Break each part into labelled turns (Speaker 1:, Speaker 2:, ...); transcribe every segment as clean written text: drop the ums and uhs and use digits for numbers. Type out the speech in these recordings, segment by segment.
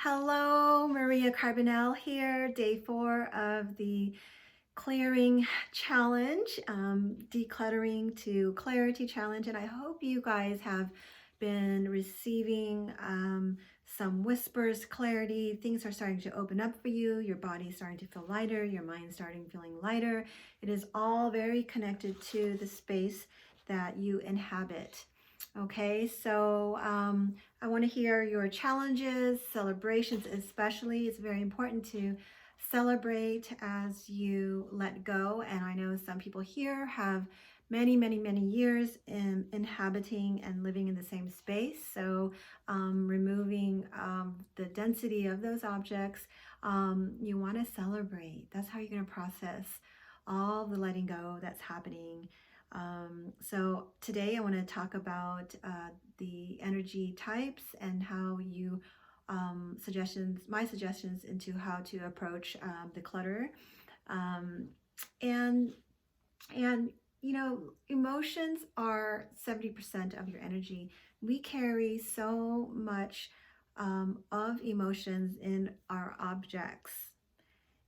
Speaker 1: Hello, Maria Carbonell here, day 4 of the clearing challenge, decluttering to clarity challenge. And I hope you guys have been receiving some whispers, clarity. Things are starting to open up for you. Your body's starting to feel lighter. Your mind's starting feeling lighter. It is all very connected to the space that you inhabit. Okay, so I want to hear your challenges, celebrations especially. It's very important to celebrate as you let go. And I know some people here have many years in inhabiting and living in the same space. So removing the density of those objects, you want to celebrate. That's how you're going to process all the letting go that's happening. So today I want to talk about the energy types and how you my suggestions into how to approach the clutter. Um, and and emotions are 70% of your energy. We carry so much of emotions in our objects.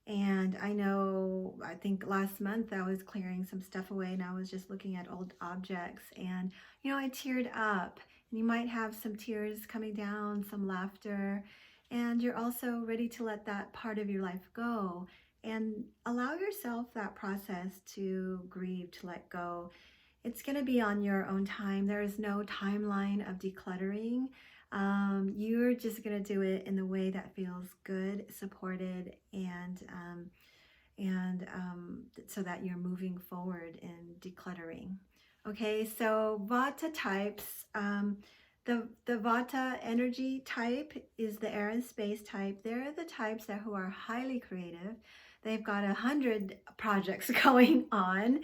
Speaker 1: And I think last month I was clearing some stuff away and I was just looking at old objects and, I teared up. And you might have some tears coming down, some laughter, and you're also ready to let that part of your life go and allow yourself that process to grieve, to let go. It's going to be on your own time. There is no timeline of decluttering. You're just going to do it in the way that feels good, supported, and so that you're moving forward in decluttering. Okay, so Vata types. The Vata energy type is the air and space type. They're the types who are highly creative. They've got 100 projects going on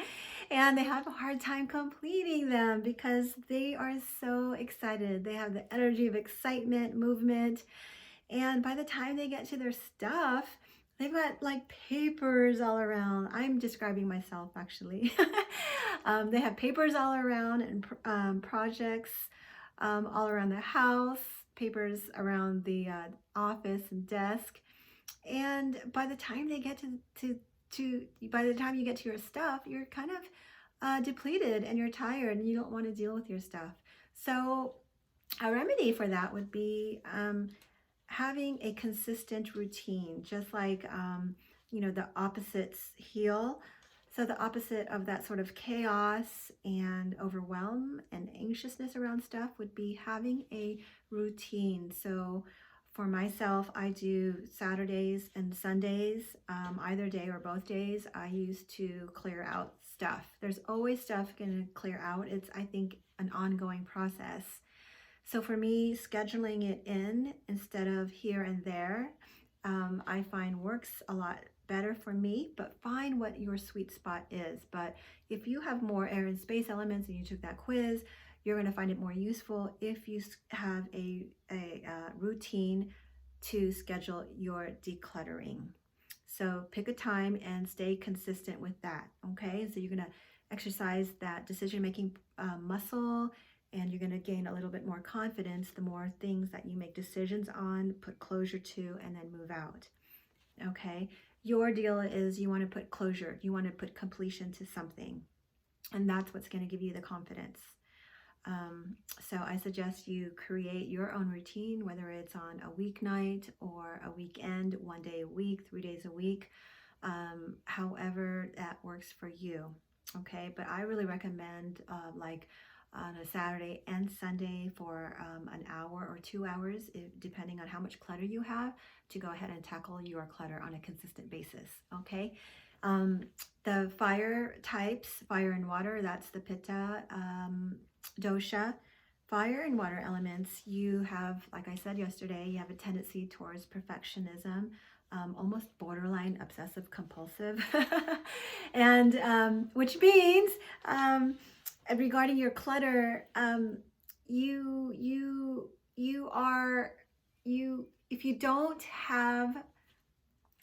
Speaker 1: and they have a hard time completing them because they are so excited. They have the energy of excitement, movement, and by the time they get to their stuff, they've got like papers all around. I'm describing myself actually. They have papers all around and projects all around the house, papers around the office and desk. And by the time they get by the time you get to your stuff, you're kind of depleted and you're tired and you don't want to deal with your stuff. So a remedy for that would be having a consistent routine, just like, the opposites heal. So the opposite of that sort of chaos and overwhelm and anxiousness around stuff would be having a routine. So for myself, I do Saturdays and Sundays, either day or both days. I used to clear out stuff. There's always stuff going to clear out. It's, I think, an ongoing process. So for me, scheduling it in instead of here and there, I find works a lot better for me, but find what your sweet spot is. But if you have more air and space elements and you took that quiz, you're going to find it more useful if you have a routine to schedule your decluttering. So pick a time and stay consistent with that, okay? So you're going to exercise that decision-making muscle, and you're going to gain a little bit more confidence the more things that you make decisions on, put closure to, and then move out. Okay, your deal is you want to put closure, you want to put completion to something, and that's what's going to give you the confidence. So I suggest you create your own routine, whether it's on a weeknight or a weekend, 1 day a week, 3 days a week, however that works for you. Okay, but I really recommend like on a Saturday and Sunday for an hour or 2 hours, depending on how much clutter you have, to go ahead and tackle your clutter on a consistent basis. Okay. The fire types, fire and water, that's the Pitta dosha. Fire and water elements, you have, like I said yesterday, you have a tendency towards perfectionism, almost borderline obsessive compulsive, and which means regarding your clutter, if you don't have,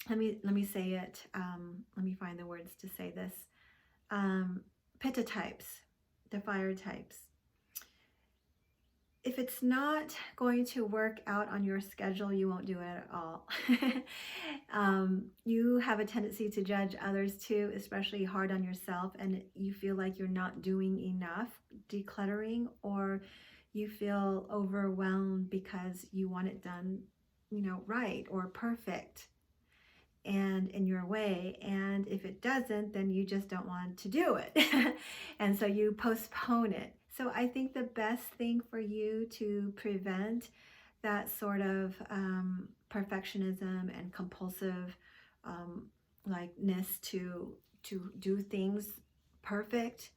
Speaker 1: let me say it, let me find the words to say this. Pitta types, the fire types, if it's not going to work out on your schedule, you won't do it at all. You have a tendency to judge others too, especially hard on yourself, and you feel like you're not doing enough decluttering, or you feel overwhelmed because you want it done, right or perfect and in your way. And if it doesn't, then you just don't want to do it. And so you postpone it. So I think the best thing for you to prevent that sort of perfectionism and compulsive likeness to do things perfect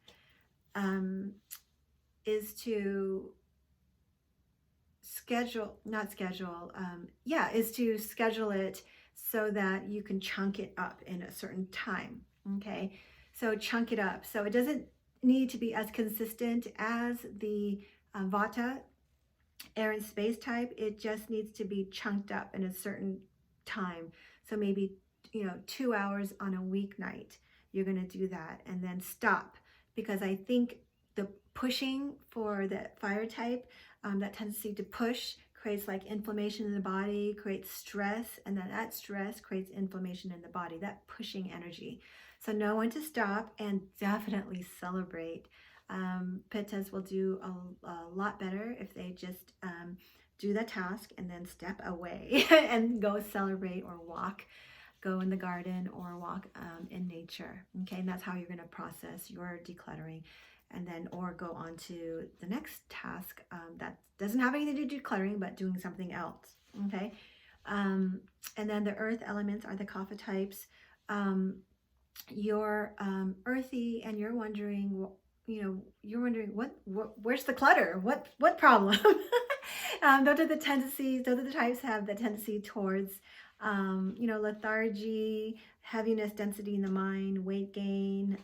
Speaker 1: is to is to schedule it so that you can chunk it up in a certain time. Okay, so chunk it up. So it doesn't need to be as consistent as the Vata air and space type. It just needs to be chunked up in a certain time. So maybe 2 hours on a weeknight, you're going to do that and then stop, because I think the pushing for the fire type, that tendency to push creates like inflammation in the body, creates stress, and then that stress creates inflammation in the body, that pushing energy. So know when to stop, and definitely celebrate. Pittas will do a lot better if they just do the task and then step away and go celebrate or walk, go in the garden or walk in nature. Okay, and that's how you're going to process your decluttering. And then, or go on to the next task that doesn't have anything to do with decluttering, but doing something else. Okay, and then the earth elements are the kapha types. You're earthy, and you're wondering, where's the clutter? What problem? Those are the tendencies. Those are the types have the tendency towards, lethargy, heaviness, density in the mind, weight gain.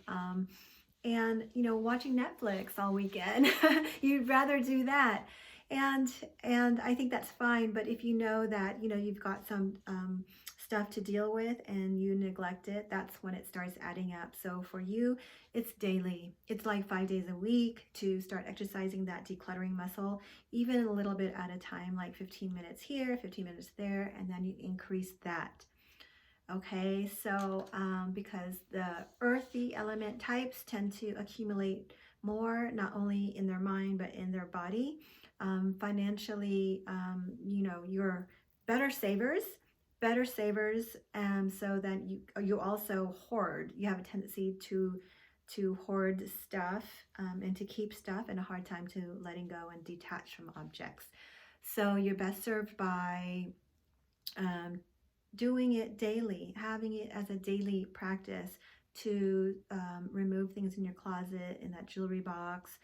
Speaker 1: And watching Netflix all weekend. You'd rather do that, and I think that's fine. But if you know that you've got some stuff to deal with and you neglect it, that's when it starts adding up. So for you, it's daily. It's like 5 days a week to start exercising that decluttering muscle, even a little bit at a time, like 15 minutes here, 15 minutes there, and then you increase that. Okay, so because the earthy element types tend to accumulate more, not only in their mind, but in their body. Financially, you're better savers, so that you also hoard. You have a tendency to hoard stuff and to keep stuff, and a hard time to letting go and detach from objects. So you're best served by doing it daily, having it as a daily practice to remove things in your closet, in that jewelry box,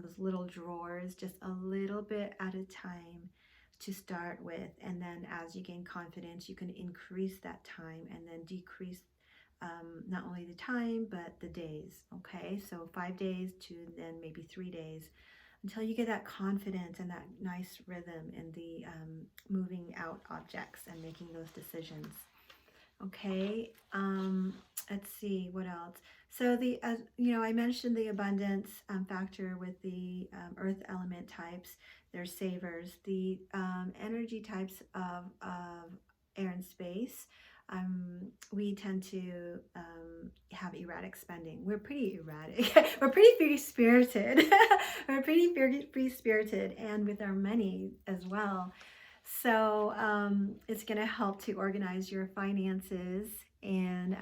Speaker 1: those little drawers, just a little bit at a time to start with. And then as you gain confidence, you can increase that time and then decrease not only the time, but the days. Okay, so 5 days to then maybe 3 days, until you get that confidence and that nice rhythm in the moving out objects and making those decisions. Okay, let's see what else. So I mentioned the abundance factor with the earth element types. They're savers. The energy types of air and space, we tend to have erratic spending. We're pretty erratic. We're pretty free-spirited. We're pretty free-spirited, and with our money as well. So it's going to help to organize your finances and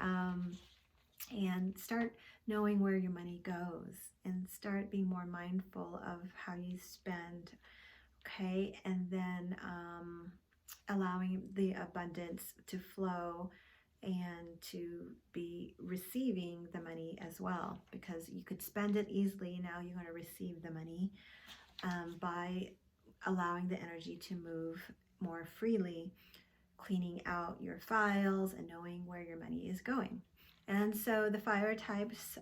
Speaker 1: start knowing where your money goes, and start being more mindful of how you spend. Okay, and then allowing the abundance to flow and to be receiving the money as well, because you could spend it easily. Now you're going to receive the money by allowing the energy to move more freely, cleaning out your files and knowing where your money is going. And so the fire types,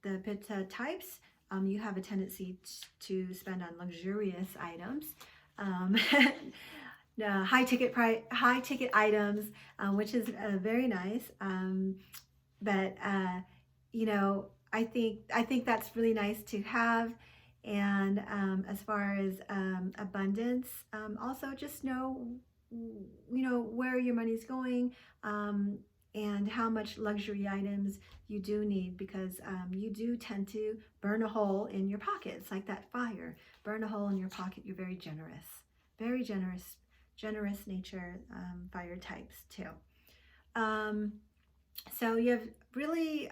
Speaker 1: the pitta types, you have a tendency to spend on luxurious items, high ticket items, which is very nice. But I think that's really nice to have, And as far as abundance, also just know, where your money's going, and how much luxury items you do need, because you do tend to burn a hole in your pocket. It's like that fire. Burn a hole in your pocket. You're very generous nature, fire types too. So you have really,